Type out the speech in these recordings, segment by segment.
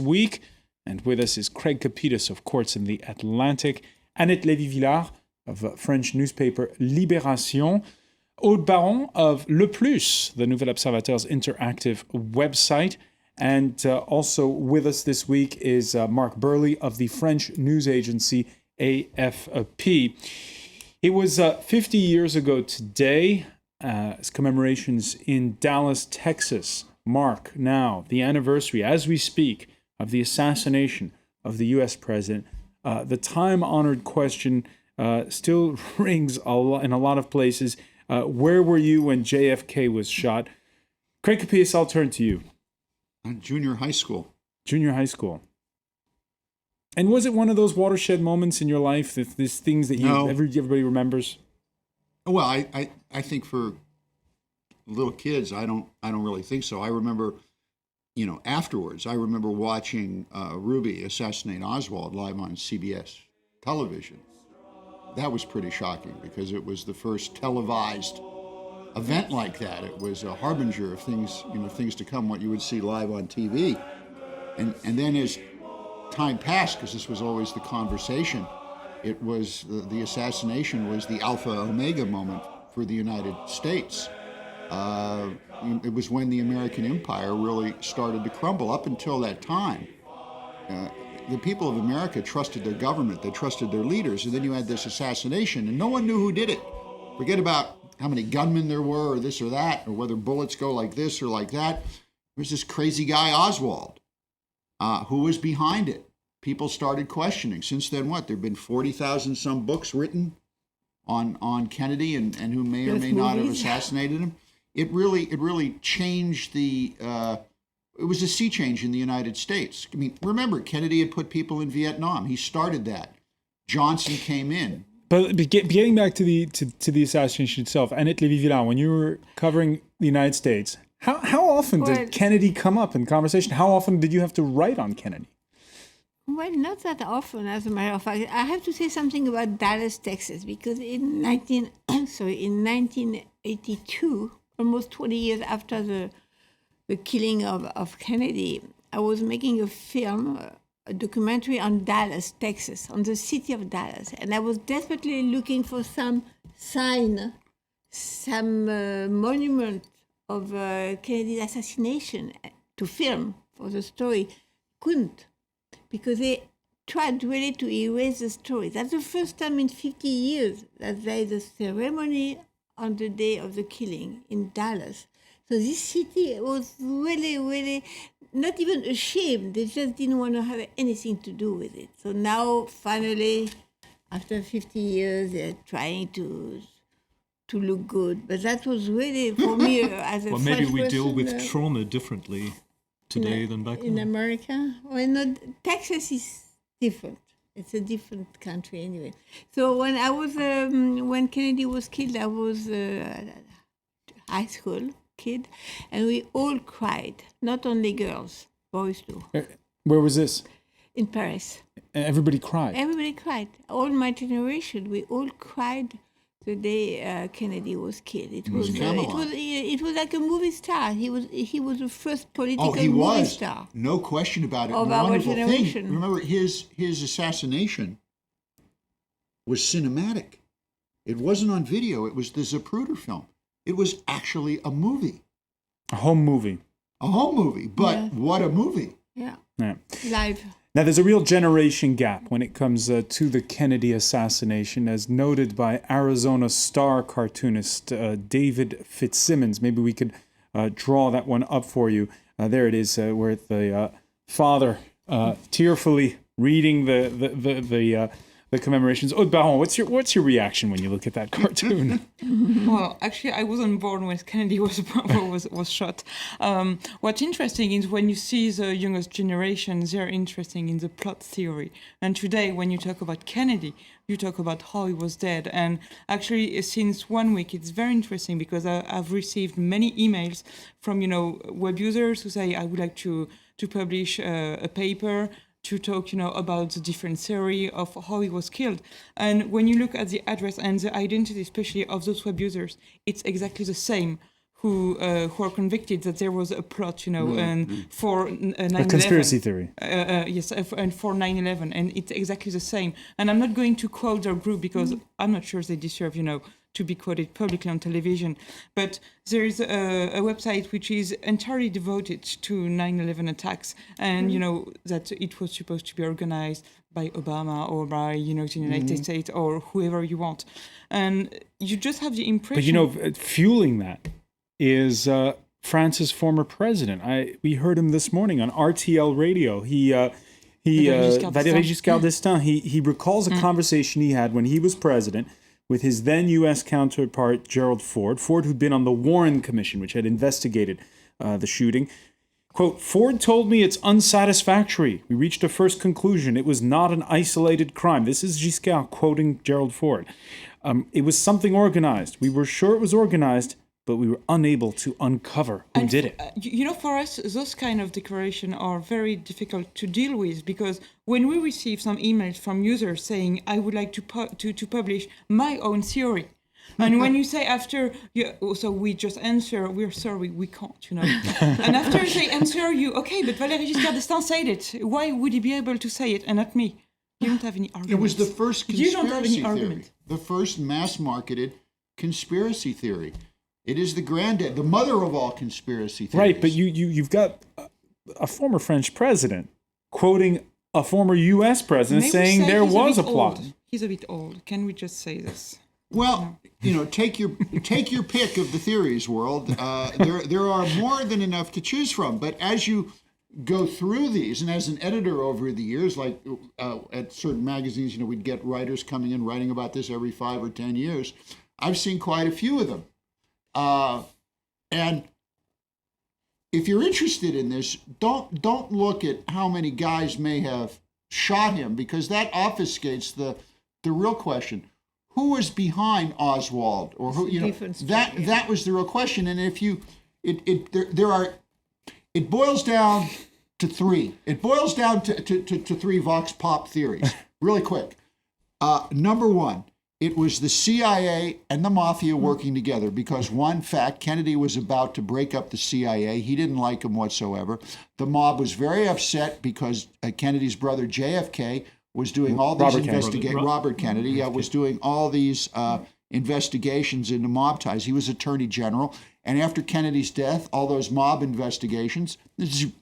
week. And with us is Craig Capitas of Courts in the Atlantic, Annette Lévy-Villard of French newspaper Libération, Aude Baron of Le Plus, the Nouvel Observateur's interactive website. And also with us this week is Mark Burley of the French news agency AFP. It was 50 years ago today, as commemorations in Dallas, Texas, mark now the anniversary, as we speak, of the assassination of the U.S. president. The time-honored question still rings in a lot of places. Where were you when J.F.K. was shot? Craig Capitas, I'll turn to you. Junior high school. Junior high school. And was it one of those watershed moments in your life, these things that everybody remembers? Well, I think for little kids, I don't really think so. I remember, afterwards, I remember watching Ruby assassinate Oswald live on CBS television. That was pretty shocking because it was the first televised event like that. It was a harbinger of things to come, what you would see live on TV. And then as time passed, because this was always the conversation, it was the assassination was the alpha omega moment for the United States. It was when the American empire really started to crumble. Up until that time, the people of America trusted their government, they trusted their leaders, and then you had this assassination, and no one knew who did it. Forget about how many gunmen there were, or this or that, or whether bullets go like this or like that. There's this crazy guy, Oswald, who was behind it. People started questioning. Since then, what? There have been 40,000 some books written on Kennedy and who may or may not have assassinated him. It really changed the. It was a sea change in the United States. I mean, remember, Kennedy had put people in Vietnam. He started that. Johnson came in. But getting back to the assassination itself, Annette Lévy-Villard, when you were covering the United States, how often did Kennedy come up in conversation? How often did you have to write on Kennedy? Well, not that often, as a matter of fact. I have to say something about Dallas, Texas, because in 1982, almost 20 years after the killing of Kennedy, I was making a film, a documentary on Dallas, Texas, on the city of Dallas. And I was desperately looking for some sign, some monument of Kennedy's assassination to film for the story. Couldn't, because they tried really to erase the story. That's the first time in 50 years that there is a ceremony on the day of the killing in Dallas. So this city was really, really not even ashamed. They just didn't want to have anything to do with it. So now, finally, after 50 years, they're trying to look good. But that was really, for me, as a well, French maybe we person, deal with trauma differently today than back then. In America? Well, no, Texas is different. It's a different country anyway. So when I was, when Kennedy was killed, I was high school kid, and we all cried. Not only girls, boys too. Where was this? In Paris. Everybody cried. Everybody cried. All my generation, we all cried the day Kennedy was killed. It was like a movie star. He was the first political movie star. No question about it. Of the our wonderful generation. thing, remember, his assassination was cinematic. It wasn't on video. It was the Zapruder film. It was actually a movie. A home movie. A home movie, but what a movie. Yeah. Yeah. Live. Now, there's a real generation gap when it comes to the Kennedy assassination, as noted by Arizona Star cartoonist David Fitzsimmons. Maybe we could draw that one up for you. There it is, where the father tearfully reading the commemorations. Aude Baron, what's your reaction when you look at that cartoon? Well, actually, I wasn't born when Kennedy was shot. What's interesting is when you see the youngest generation, they're interested in the plot theory. And today, when you talk about Kennedy, you talk about how he was dead. And actually, since 1 week, it's very interesting because I've received many emails from web users who say, I would like to publish a paper to talk, about the different theory of how he was killed. And when you look at the address and the identity, especially of those web users, it's exactly the same who are convicted that there was a plot, and for 9/11. A conspiracy theory. Yes, and for 9/11, and it's exactly the same. And I'm not going to quote their group because I'm not sure they deserve, to be quoted publicly on television. But there is a website which is entirely devoted to 9/11 attacks, and that it was supposed to be organized by Obama or by the United States or whoever you want, and you just have the impression. But fueling that is France's former president. We heard him this morning on RTL radio. Valéry Giscard d'Estaing. He recalls a conversation he had when he was president with his then U.S. counterpart, Gerald Ford, who'd been on the Warren Commission, which had investigated the shooting. Quote, Ford told me it's unsatisfactory. We reached a first conclusion. It was not an isolated crime. This is Giscard quoting Gerald Ford. It was something organized. We were sure it was organized, but we were unable to uncover who did it. For us, those kind of declarations are very difficult to deal with because when we receive some emails from users saying, I would like to publish my own theory, and when you say after, so we just answer, we're sorry, we can't, And after they answer you, okay, but Valéry Giscard d'Estaing said it. Why would he be able to say it and not me? You don't have any argument. It was the first conspiracy you don't have any theory. argument. The first mass-marketed conspiracy theory. It is the granddad, the mother of all conspiracy theories. Right, but you've got a former French president quoting a former U.S. president saying there was a plot. He's a bit old. Can we just say this? Well, take your pick of the theories, world. There are more than enough to choose from. But as you go through these, and as an editor over the years, like at certain magazines, we'd get writers coming in writing about this every 5 or 10 years. I've seen quite a few of them. And if you're interested in this, don't look at how many guys may have shot him, because that obfuscates the real question. Who was behind Oswald, or who? That was the real question. And if it boils down to three. It boils down to three vox pop theories. Really quick. Number one. It was the CIA and the mafia working together because, one fact, Kennedy was about to break up the CIA. He didn't like him whatsoever. The mob was very upset because Kennedy's brother, J.F.K., was doing all these investigations. Robert Kennedy was doing all these investigations into mob ties. He was Attorney General. And after Kennedy's death, all those mob investigations,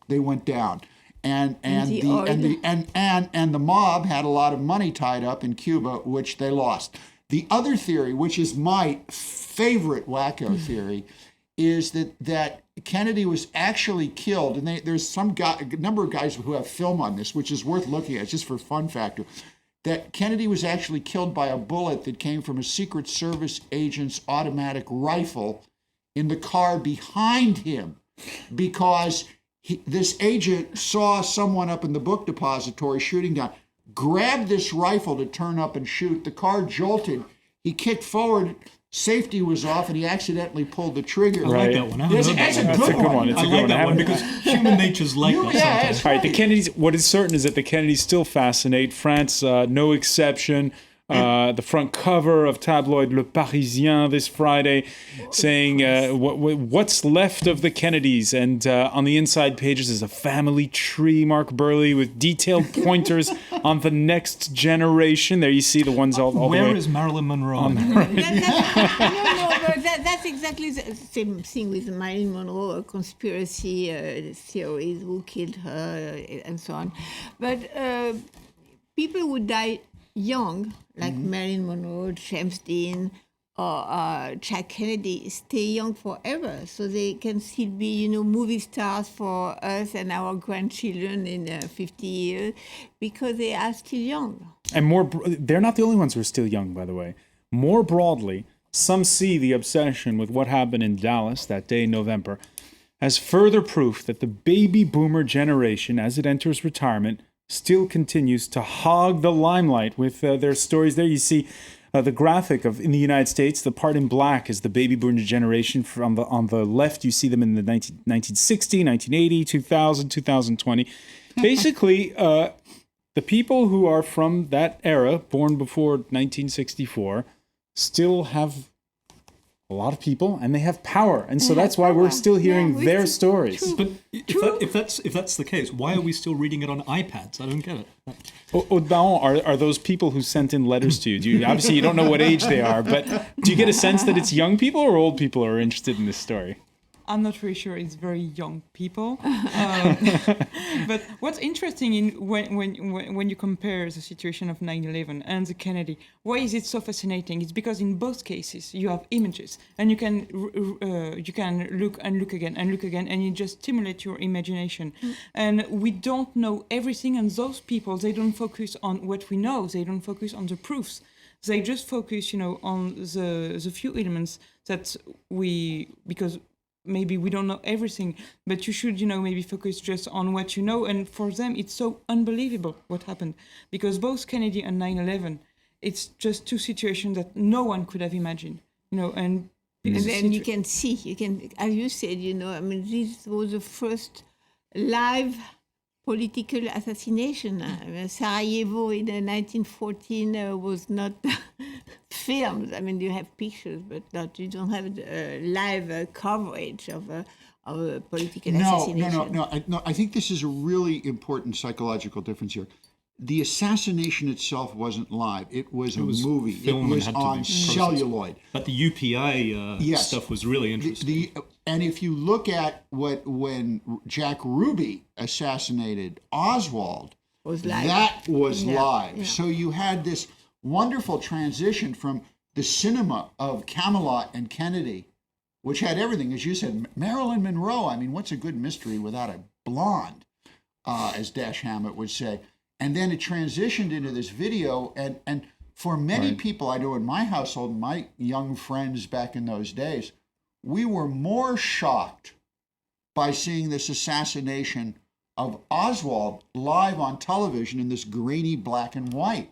they went down. And the mob had a lot of money tied up in Cuba, which they lost. The other theory, which is my favorite wacko theory, is that Kennedy was actually killed. And there's a number of guys who have film on this, which is worth looking at, just for fun factor, that Kennedy was actually killed by a bullet that came from a Secret Service agent's automatic rifle in the car behind him, because this agent saw someone up in the book depository shooting down, grabbed this rifle to turn up and shoot. The car jolted. He kicked forward. Safety was off, and he accidentally pulled the trigger. I like that one. That's a good one. I like that one because human nature's like that sometimes. All right, the Kennedys. What is certain is that the Kennedys still fascinate France. No exception. The front cover of tabloid Le Parisien this Friday saying what's left of the Kennedys. And on the inside pages is a family tree, Mark Burley, with detailed pointers on the next generation. There you see the ones all the way. Where is Marilyn Monroe? That's exactly the same thing with Marilyn Monroe, conspiracy theories, who killed her, and so on. But people who die young, like Marilyn Monroe, James Dean, or Jack Kennedy, stay young forever, so they can still be, movie stars for us and our grandchildren in 50 years, because they are still young. And they're not the only ones who are still young, by the way. More broadly, some see the obsession with what happened in Dallas that day in November as further proof that the baby boomer generation, as it enters retirement, still continues to hog the limelight with their stories. There you see the graphic of, in the United States, the part in black is the baby boomer generation. On the left, you see them in the 1960, 1980, 2000, 2020. Basically, the people who are from that era, born before 1964, still have a lot of people, and they have power. And so that's why we're still hearing their stories. But if that's the case, why are we still reading it on iPads? I don't get it. Aude Baron, are those people who sent in letters to you? Obviously, you don't know what age they are, but do you get a sense that it's young people or old people who are interested in this story? I'm not really sure it's very young people. But what's interesting in when you compare the situation of 9/11 and the Kennedy, why is it so fascinating? It's because in both cases you have images, and you can look and look again and look again, and you just stimulate your imagination. And we don't know everything, and those people, they don't focus on what we know. They don't focus on the proofs. They just focus, on the few elements that because maybe we don't know everything, but you should, maybe focus just on what you know. And for them, it's so unbelievable what happened, because both Kennedy and 9/11, it's just two situations that no one could have imagined, and then you can see, as you said, this was the first live political assassination. Sarajevo in 1914 was not filmed. You have pictures, but you don't have live coverage of a political assassination. No. I think this is a really important psychological difference here. The assassination itself wasn't live. It was a movie. It was on celluloid. But the UPI stuff was really interesting. And if you look at when Jack Ruby assassinated Oswald, that was live. Yeah. So you had this wonderful transition from the cinema of Camelot and Kennedy, which had everything, as you said, Marilyn Monroe. What's a good mystery without a blonde, as Dash Hammett would say. And then it transitioned into this video. And for many people I know in my household, my young friends back in those days, we were more shocked by seeing this assassination of Oswald live on television in this grainy black and white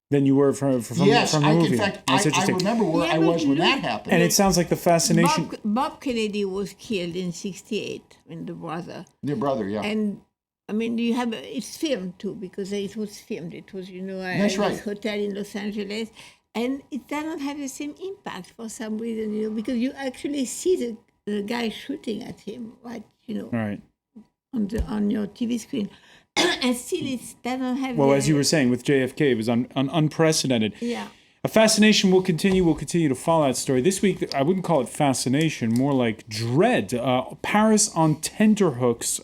than you were from the movie. In fact, I remember where I was when that happened. And it sounds like the fascination. Bob Kennedy was killed in '68, the brother. Their brother, yeah. And you have it's filmed too, because it was filmed. It was, That's right. This hotel in Los Angeles, and it doesn't have the same impact for some reason, because you actually see the guy shooting at him, right? Right. On your TV screen, and still it doesn't have. Well, as you were saying with J.F.K, it was unprecedented. Yeah. A fascination will continue. We'll continue to follow that story. This week, I wouldn't call it fascination, more like dread. Paris on tenterhooks.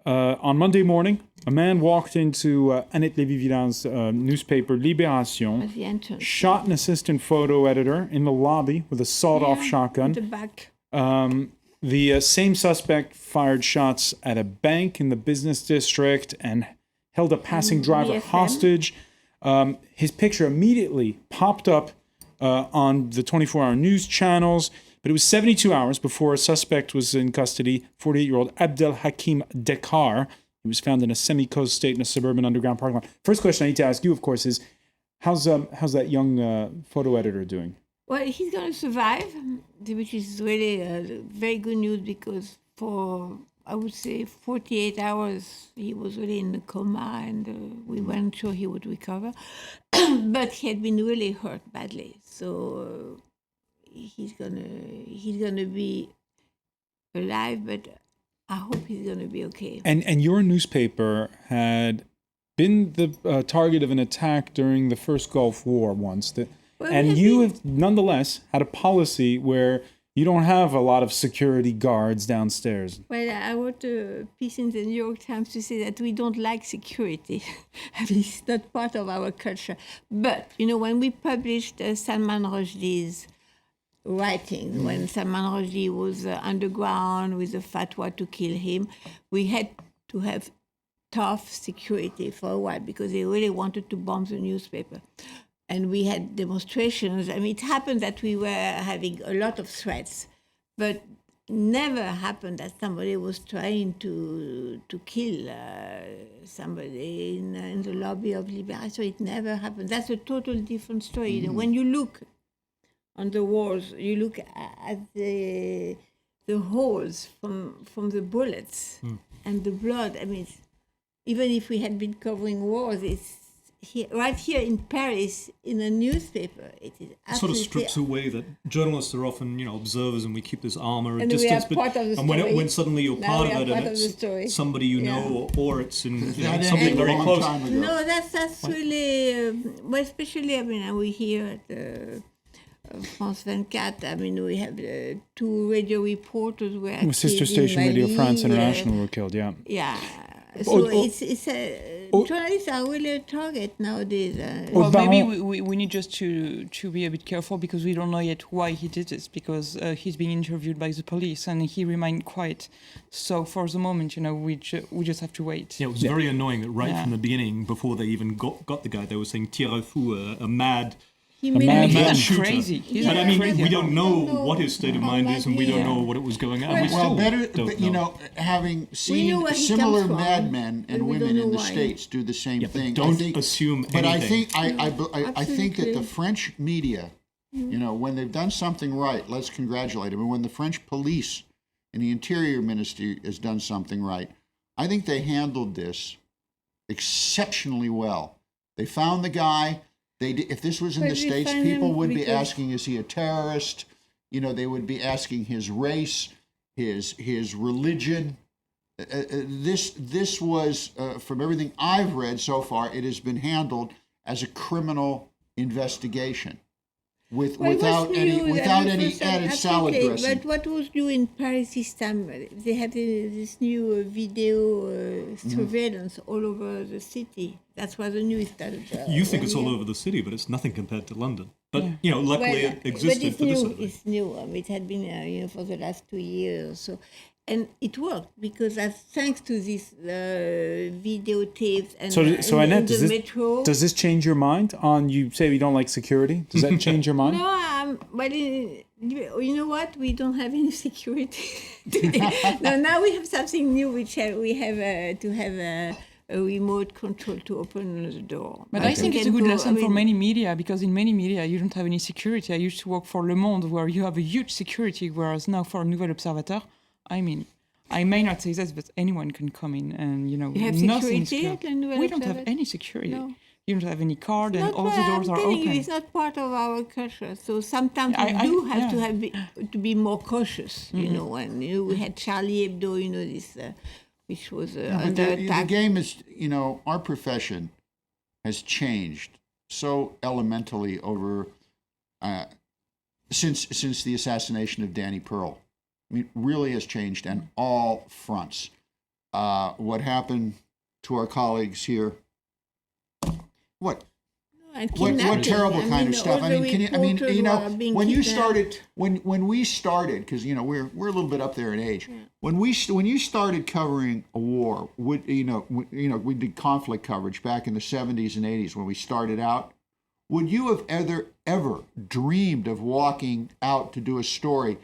On Monday morning, a man walked into Annette Lévy-Villard's newspaper Libération, shot an assistant photo editor in the lobby with a sawed-off shotgun. At the back. The same suspect fired shots at a bank in the business district and held a passing driver BFM. hostage. His picture immediately popped up on the 24-hour news channels. But it was 72 hours before a suspect was in custody, 48-year-old Abdel Hakim Dekar. He was found in a semi-closed state in a suburban underground parking lot. First question I need to ask you, of course, is how's that young photo editor doing? Well, he's going to survive, which is really very good news, because for, I would say, 48 hours, he was really in a coma, and we weren't sure he would recover. But he had been really hurt badly. So he's gonna be alive, but I hope he's gonna be okay. And your newspaper had been the target of an attack during the first Gulf War once, you have nonetheless had a policy where you don't have a lot of security guards downstairs. Well, I wrote a piece in the New York Times to say that we don't like security. It's not part of our culture. But when we published Salman Rushdie's writings, when Salman Rushdie was underground with a fatwa to kill him, we had to have tough security for a while because they really wanted to bomb the newspaper. And we had demonstrations. It happened that we were having a lot of threats, but never happened that somebody was trying to kill somebody in the lobby of Liberace. So it never happened. That's a total different story. When you look on the walls, you look at the holes from the bullets and the blood. Even if we had been covering wars, right here in Paris in a newspaper. It is It sort of absolutely strips away that journalists are often, observers, and we keep this armor and And we distance. are part of the and story. when suddenly you're Now part we of are it, part and of the story. it's somebody you Yeah. know, or it's in That something ended a very long close. time ago. No, that's really, well, especially, we here at France 24, we have two radio reporters were Well, sister killed in station Radio Mali, France International were killed, yeah. Yeah. Oh, So oh. journalists are really a target nowadays. Well, Baron- maybe we need just to be a bit careful because we don't know yet why he did this, because he's being interviewed by the police and he remained quiet. So for the moment, we just have to wait. Yeah, it was very annoying that right Yeah. from the beginning, before they even got the guy, they were saying tireur fou, a mad. He man- made man He's shooter. crazy. He's But not I mean, crazy. we don't know No, what his state of how mind is, and we don't likely, know yeah. what it was going on. We Well, still better, don't but know. having know seen where he similar comes from, madmen but and we women don't in know the why. States do the same Yeah, but thing. don't I think, assume but anything. I think that the Absolutely. French media, when they've done something right, let's congratulate them. And when the French police and the Interior Ministry has done something right, I think they handled this exceptionally well. They found the guy. If this was in But the we States, find people him would be because- asking, is he a terrorist? They would be asking his race, his religion. This was, from everything I've read so far, it has been handled as a criminal investigation without any added salad absolutely. dressing. But what was new in Paris this time? They had this new video surveillance all over the city. That's why the news started. You think it's all over. over the city, but it's nothing compared to London. But luckily it But existed it's for this. new. It's new. It had been for the last 2 years. So, and it worked because thanks to these videotapes and So in Annette, the metro. does this change your mind on, you say you don't like security? Does that change your mind? No, but you know what? We don't have any security today. No, now we have something new, which we have to have a remote control to open the door. But I think it's a can good go- lesson I for mean, many media, because in many media you don't have any security. I used to work for Le Monde, where you have a huge security, whereas now for Nouvel Observateur, I may not say this, but anyone can come in and, You have nothing is security clear. at the Nouvel We don't have Observateur? any security. No. You don't have any card, and Not all the why doors I'm are telling open. you, it's not part of our culture. So sometimes we I- do have yeah. to be more cautious, and we had Charlie Hebdo, this, which was But under the attack. game is, our profession has changed so elementally over since the assassination of Danny Pearl. Really has changed on all fronts. What happened to our colleagues here? What And what kidnapping. terrible kind of stuff. all the reporters were being when you kidnapped. started, when we started, because we're a little bit up there in age. When you started covering a war, we did conflict coverage back in the 70s and 80s when we started out. Would you have ever dreamed of walking out to do a story,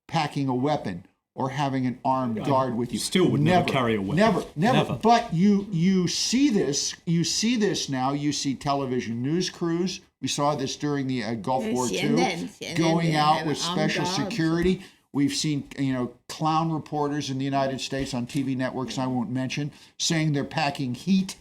packing a weapon, or having an armed guard with you? Still would never carry a weapon. Never. But you see this now. You see television news crews. We saw this during the Gulf War II, CNN, going they out have with armed special guards. security. We've seen clown reporters in the United States on TV networks I won't mention saying they're packing heat.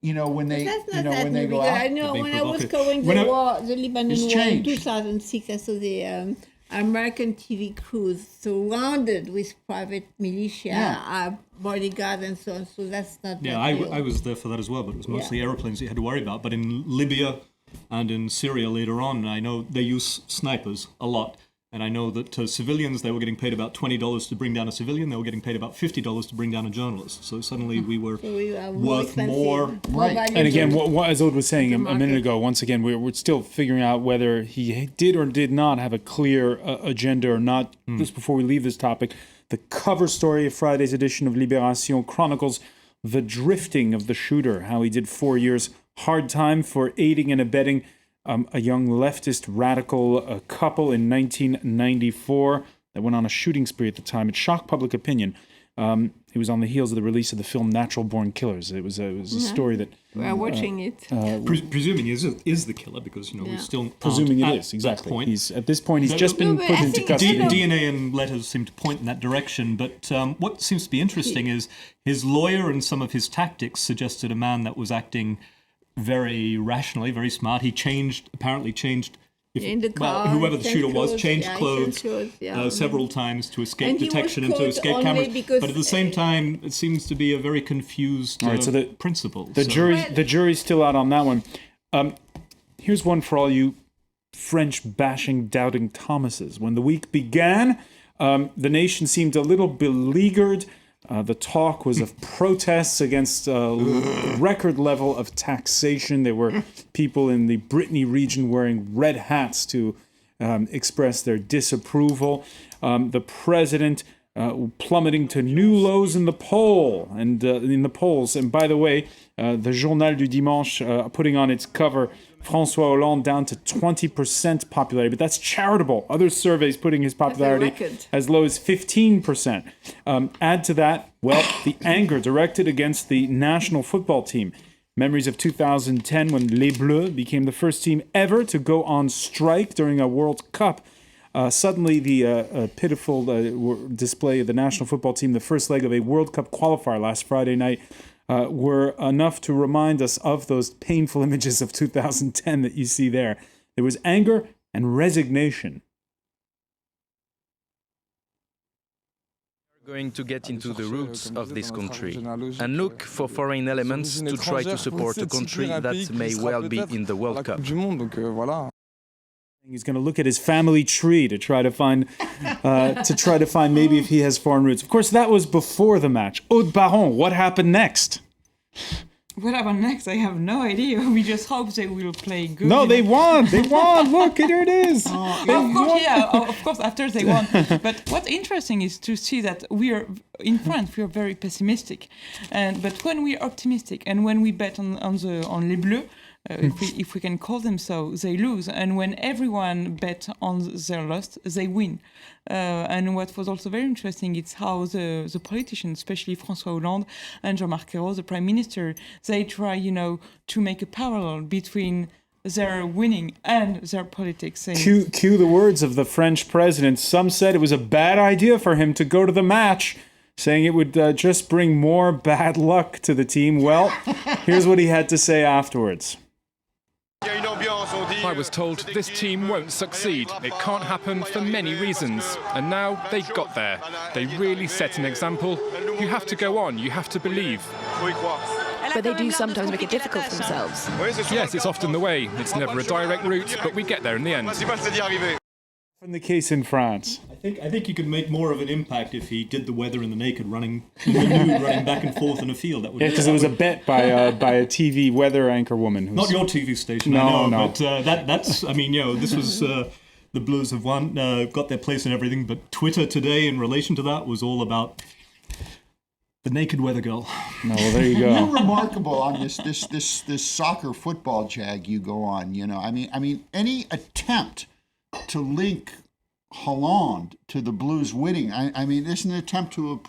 When they That's not that when they new, go because I out. know being when I was provocative. covering When the war, the Lebanon It's war changed. in 2006, I saw the American TV crews surrounded with private militia, bodyguards, and so on. So that's not. Yeah, that new. I was there for that as well, but it was mostly aeroplanes you had to worry about. But in Libya and in Syria later on, I know they use snipers a lot. And I know that civilians, they were getting paid about $20 to bring down a civilian. They were getting paid about $50 to bring down a journalist. So suddenly we were So we are more worth expensive, more. more Right. valuable. And again, what as Aude was saying The a minute market. ago, once again, we're still figuring out whether he did or did not have a clear agenda or not. Just before we leave this topic, the cover story of Friday's edition of Libération chronicles the drifting of the shooter, how he did 4 years hard time for aiding and abetting a young leftist radical couple in 1994 that went on a shooting spree at the time. It shocked public opinion. It was on the heels of the release of the film Natural Born Killers. It was a story that, We are watching it. Presuming is the killer, because we still presuming aren't it at is, exactly. that point. He's at this point, he's No, just been but put I into think- custody. DNA and letters seem to point in that direction, but what seems to be interesting is his lawyer and some of his tactics suggested a man that was acting very rationally, very smart. He apparently changed. In the car, whoever the shooter was, changed clothes several times to escape detection and to escape cameras. But at the same time, it seems to be a very confused principle. The jury's still out on that one. Here's one for all you French-bashing doubting Thomases. When the week began, the nation seemed a little beleaguered. The talk was of protests against a record level of taxation. There were people in the Brittany region wearing red hats to express their disapproval. The president plummeting to new lows in the polls. And by the way, the Journal du Dimanche putting on its cover François Hollande down to 20% popularity, but that's charitable. Other surveys putting his popularity as low as 15%. Add to that, the anger directed against the national football team. Memories of 2010 when Les Bleus became the first team ever to go on strike during a World Cup. Suddenly, the pitiful display of the national football team, the first leg of a World Cup qualifier last Friday night, were enough to remind us of those painful images of 2010 that you see there. There was anger and resignation. We're going to get into the roots of this country and look for foreign elements to try to support a country that may well be in the World Cup. He's going to look at his family tree to try to find maybe if he has foreign roots. Of course, that was before the match. Aude Baron, what happened next? What happened next? I have no idea. We just hope they will play good. No, they won. They won. Look, here it is. Of course, after they won. But what's interesting is to see that in France, we are very pessimistic. But when we are optimistic and when we bet on Les Bleus, if we can call them so, they lose. And when everyone bet on their loss, they win. And what was also very interesting is how the politicians, especially François Hollande and Jean-Marc Ayrault, the Prime Minister, they try, to make a parallel between their winning and their politics. Cue the words of the French president. Some said it was a bad idea for him to go to the match, saying it would just bring more bad luck to the team. Well, here's what he had to say afterwards. I was told this team won't succeed. It can't happen for many reasons. And now they got there. They really set an example. You have to go on. You have to believe. But they do sometimes make it difficult for themselves. Yes, it's often the way. It's never a direct route, but we get there in the end. Often the case in France. I think you could make more of an impact if he did the weather in the naked, running back and forth in a field. That would because it was a bet by a TV weather anchor woman. Not your TV station, no. But that's. This was the Blues have won, got their place and everything. But Twitter today, in relation to that, was all about the naked weather girl. No, well, there you go. You're remarkable on this soccer football jag you go on. I mean, any attempt to link Hollande to the Blues winning, I mean, it's an attempt to,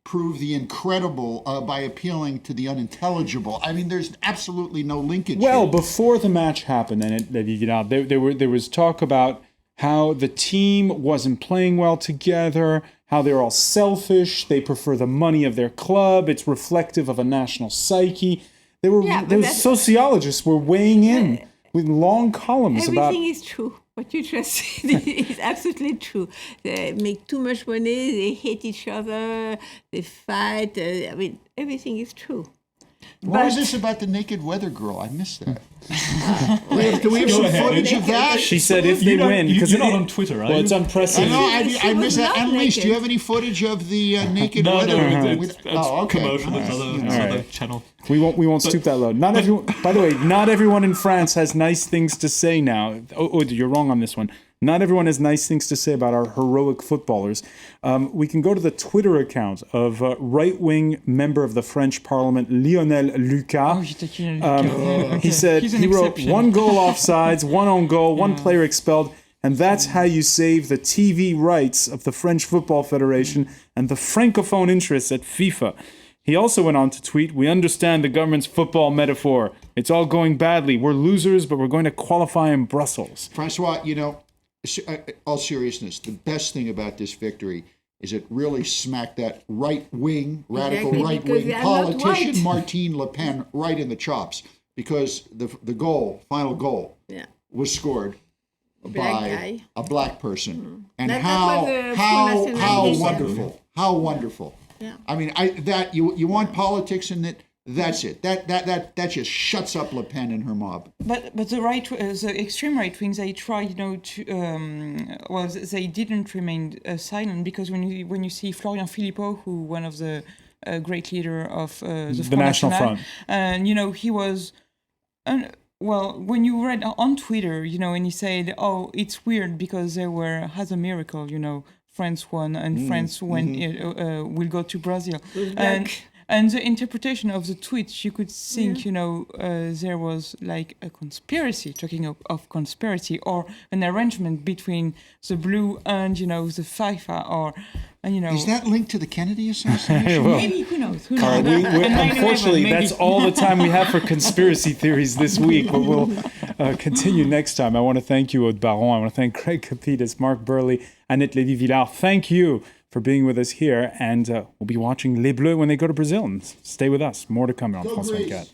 prove the incredible by appealing to the unintelligible. I mean, there's absolutely no linkage. Well, before the match happened, and there was talk about how the team wasn't playing well together, how they're all selfish, they prefer the money of their club, it's reflective of a national psyche. Sociologists were weighing in with long columns about... Everything is true. What you just said is absolutely true. They make too much money, they hate each other, they fight. Everything is true. What was this about the naked weather girl? I missed that. Do we have some footage of that? She said if they win... You're not on Twitter, right? Well, it's unprecedented. I missed that. Annalise, do you have any footage of the naked weather? It's commercial. It's other channel. We won't stoop that low. Not everyone. By the way, not everyone in France has nice things to say now. You're wrong on this one. Not everyone has nice things to say about our heroic footballers. We can go to the Twitter account of right-wing member of the French Parliament, Lionel Lucas. He said he wrote 1 goal offsides, 1 own goal, 1 player expelled, and that's how you save the TV rights of the French Football Federation and the francophone interests at FIFA. He also went on to tweet, "We understand the government's football metaphor. It's all going badly. We're losers, but we're going to qualify in Brussels." Francois, all seriousness, the best thing about this victory is it really smacked that radical right-wing politician Martine Le Pen right in the chops. because the final goal, was scored by a black person, and how wonderful. Yeah. I mean, you want politics in it. That's it. That just shuts up Le Pen and her mob. But the extreme right wing, they try, they didn't remain silent, because when you see Florian Philippot, who one of the great leader of the National Front, and he was. When you read on Twitter, and he said, "Oh, it's weird because there were as a miracle, France won and France will go to Brazil." And the interpretation of the tweets, you could think, there was like a conspiracy, talking of conspiracy, or an arrangement between the blue and, the FIFA, or, Is that linked to the Kennedy assassination? Well, maybe, who knows? Unfortunately, that's all the time we have for conspiracy theories this week, but we'll continue next time. I want to thank you, Aude Baron. I want to thank Craig Capitas, Marc Burley, Annette Lévy-Villard. Thank you for being with us here, and we'll be watching Les Bleus when they go to Brazil. And stay with us. More to come on France 24.